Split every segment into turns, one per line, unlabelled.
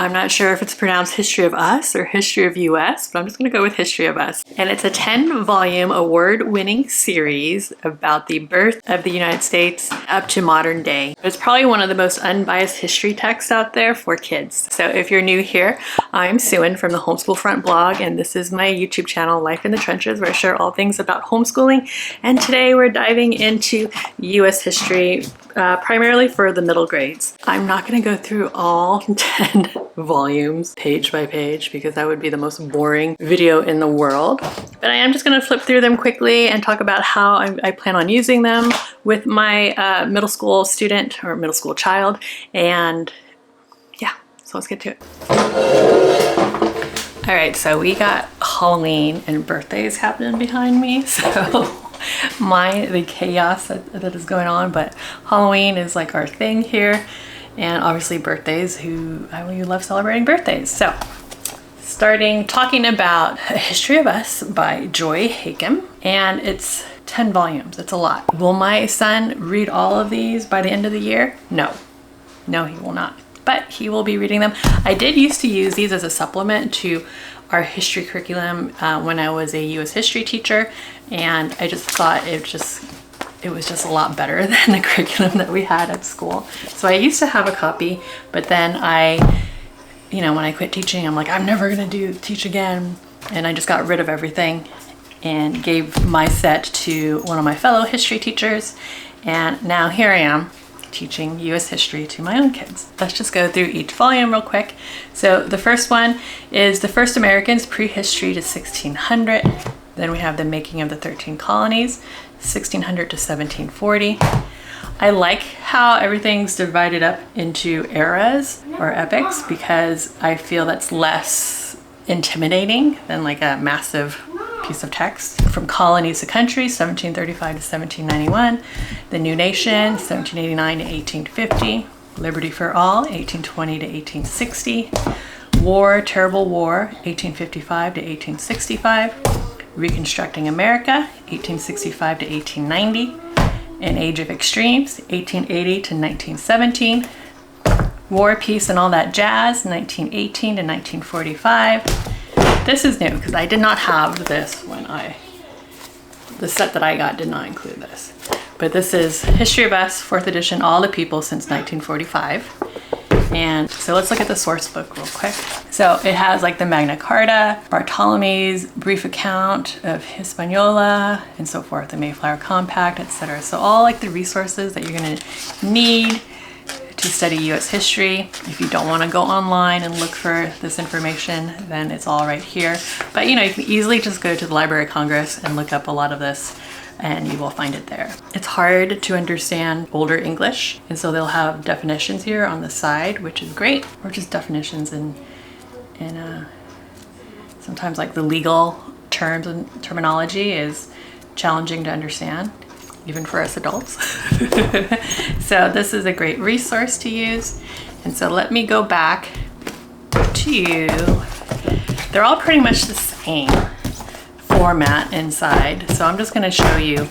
I'm not sure if it's pronounced History of Us or History of US, but I'm just gonna go with History of Us. And it's a 10-volume award-winning series about the birth of the United States up to modern day. It's probably one of the most unbiased history texts out there for kids. So if you're new here, I'm Xuan from the Homeschool Front blog, and this is my YouTube channel, Life in the Trenches, where I share all things about homeschooling. And today we're diving into US history, primarily for the middle grades. I'm not gonna go through all 10 volumes page by page because that would be the most boring video in the world. But I am just gonna flip through them quickly and talk about how I plan on using them with my middle school student or middle school child. And yeah, so let's get to it. All right, so we got Halloween and birthdays happening behind me. So the chaos that is going on, but Halloween is like our thing here. And obviously birthdays, we love celebrating birthdays. So talking about A History of Us by Joy Hakem, and it's 10 volumes, it's a lot. Will my son read all of these by the end of the year? No, he will not, but he will be reading them. I did used to use these as a supplement to our history curriculum when I was a US history teacher, and I just thought it was just a lot better than the curriculum that we had at school. So I used to have a copy, but then when I quit teaching, I'm like, I'm never gonna teach again. And I just got rid of everything and gave my set to one of my fellow history teachers. And now here I am teaching US history to my own kids. Let's just go through each volume real quick. So the first one is The First Americans, Prehistory to 1600. Then we have The Making of the 13 Colonies, 1600 to 1740. I like how everything's divided up into eras or epochs because I feel that's less intimidating than like a massive piece of text. From Colonies to Countries, 1735 to 1791. The New Nation, 1789 to 1850. Liberty for All, 1820 to 1860. War, Terrible War, 1855 to 1865. Reconstructing America, 1865 to 1890. An Age of Extremes, 1880 to 1917. War, Peace, and All That Jazz, 1918 to 1945. This is new because I did not have this the set that I got did not include this. But this is History of Us, 4th edition, All the People since 1945. And so let's look at the source book real quick. So it has like the Magna Carta, Bartholomew's brief account of Hispaniola, and so forth, the Mayflower Compact, etc. So all like the resources that you're gonna need to study US history. If you don't wanna go online and look for this information, then it's all right here. But you can easily just go to the Library of Congress and look up a lot of this, and you will find it there. It's hard to understand older English, and so they'll have definitions here on the side, which is great, or just definitions in sometimes like the legal terms and terminology is challenging to understand, even for us adults. So this is a great resource to use. And so let me go back to, they're all pretty much the same format inside. So I'm just going to show you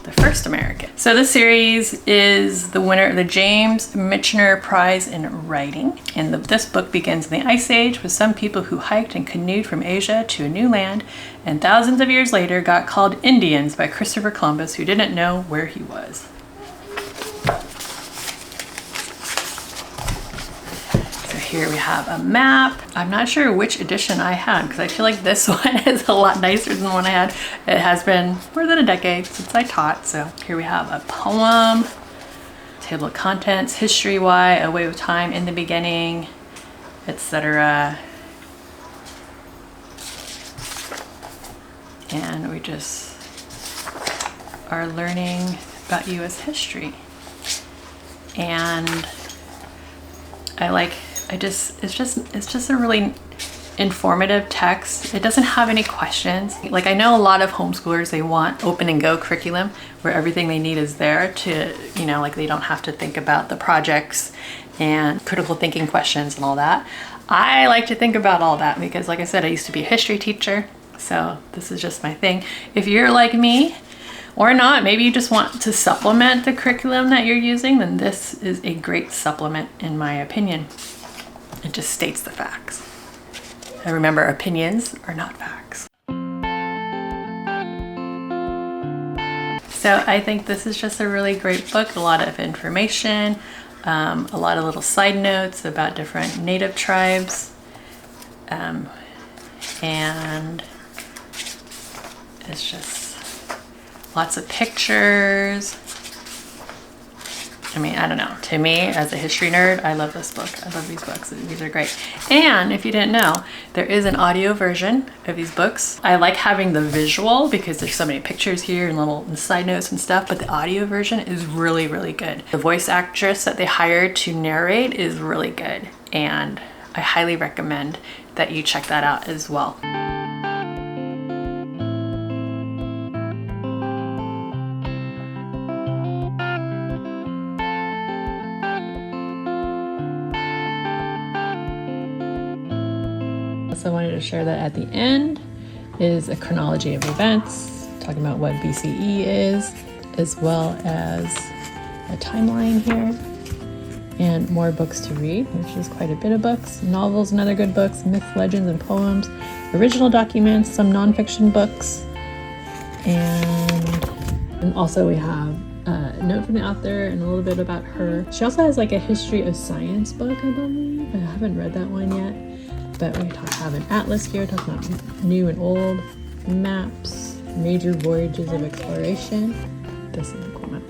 The First American. So this series is the winner of the James Michener Prize in Writing. And this book begins in the Ice Age with some people who hiked and canoed from Asia to a new land, and thousands of years later got called Indians by Christopher Columbus, who didn't know where he was. Here we have a map. I'm not sure which edition I had because I feel like this one is a lot nicer than the one I had. It has been more than a decade since I taught. So here we have a poem, table of contents, history, why, a way of time in the beginning, etc. And we just are learning about US history. And it's just a really informative text. It doesn't have any questions. Like, I know a lot of homeschoolers, they want open and go curriculum where everything they need is there to, like they don't have to think about the projects and critical thinking questions and all that. I like to think about all that because, like I said, I used to be a history teacher. So this is just my thing. If you're like me, Or not, maybe you just want to supplement the curriculum that you're using, then this is a great supplement in my opinion. It just states the facts. And remember, opinions are not facts. So I think this is just a really great book, a lot of information, a lot of little side notes about different native tribes, and it's just lots of pictures. I mean, I don't know. To me, as a history nerd, I love this book. I love these books. These are great. And if you didn't know, there is an audio version of these books. I like having the visual because there's so many pictures here and little side notes and stuff, but the audio version is really, really good. The voice actress that they hired to narrate is really good, and I highly recommend that you check that out as well. So I wanted to share that at the end is a chronology of events, talking about what BCE is, as well as a timeline here, and more books to read, which is quite a bit of books, novels and other good books, myths, legends, and poems, original documents, some nonfiction books, and also we have a note from the author and a little bit about her. She also has like a history of science book, I believe. I haven't read that one yet. But we have an atlas here talking about new and old maps, major voyages of exploration. This is a cool map.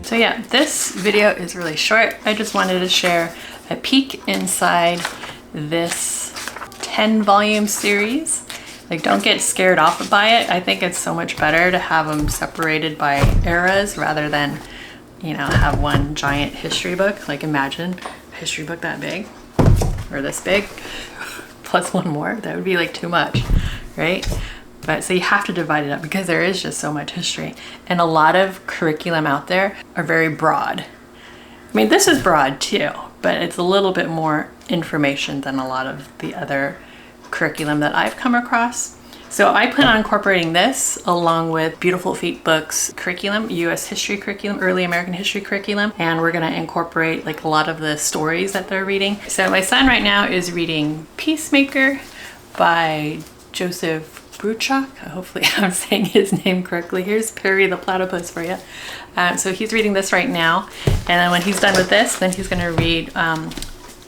So yeah, this video is really short. I just wanted to share a peek inside this 10-volume series. Like, don't get scared off by it. I think it's so much better to have them separated by eras rather than, you know, have one giant history book. Like, imagine a history book that big. Or this big, plus one more. That would be like too much, right? But so you have to divide it up because there is just so much history. And a lot of curriculum out there are very broad. I mean, this is broad too, but it's a little bit more information than a lot of the other curriculum that I've come across. So I plan on incorporating this along with Beautiful Feet Books curriculum, US history curriculum, early American history curriculum, and we're gonna incorporate like a lot of the stories that they're reading. So my son right now is reading Peacemaker by Joseph Bruchak. Hopefully I'm saying his name correctly. Here's Perry the Platypus for you. So he's reading this right now, and then when he's done with this, then he's gonna read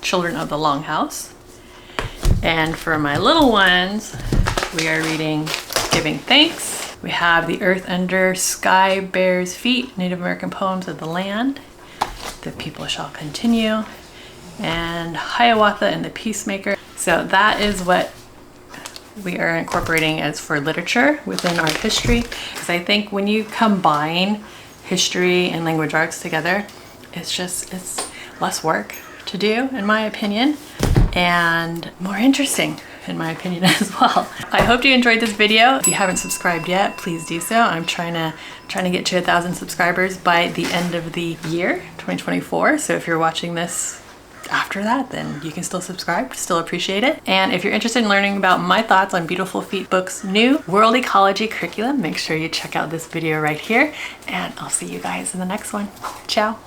Children of the Longhouse. And for my little ones, we are reading Giving Thanks. We have The Earth Under Sky Bears Feet, Native American Poems of the Land, The People Shall Continue, and Hiawatha and the Peacemaker. So that is what we are incorporating as for literature within art history, because I think when you combine history and language arts together, it's less work to do, in my opinion, and more interesting, in my opinion, as well. I hope you enjoyed this video. If you haven't subscribed yet, please do so. I'm trying to get to 1,000 subscribers by the end of the year, 2024. So if you're watching this after that, then you can still subscribe, still appreciate it. And if you're interested in learning about my thoughts on Beautiful Feet Books' new World Ecology curriculum, make sure you check out this video right here, and I'll see you guys in the next one. Ciao.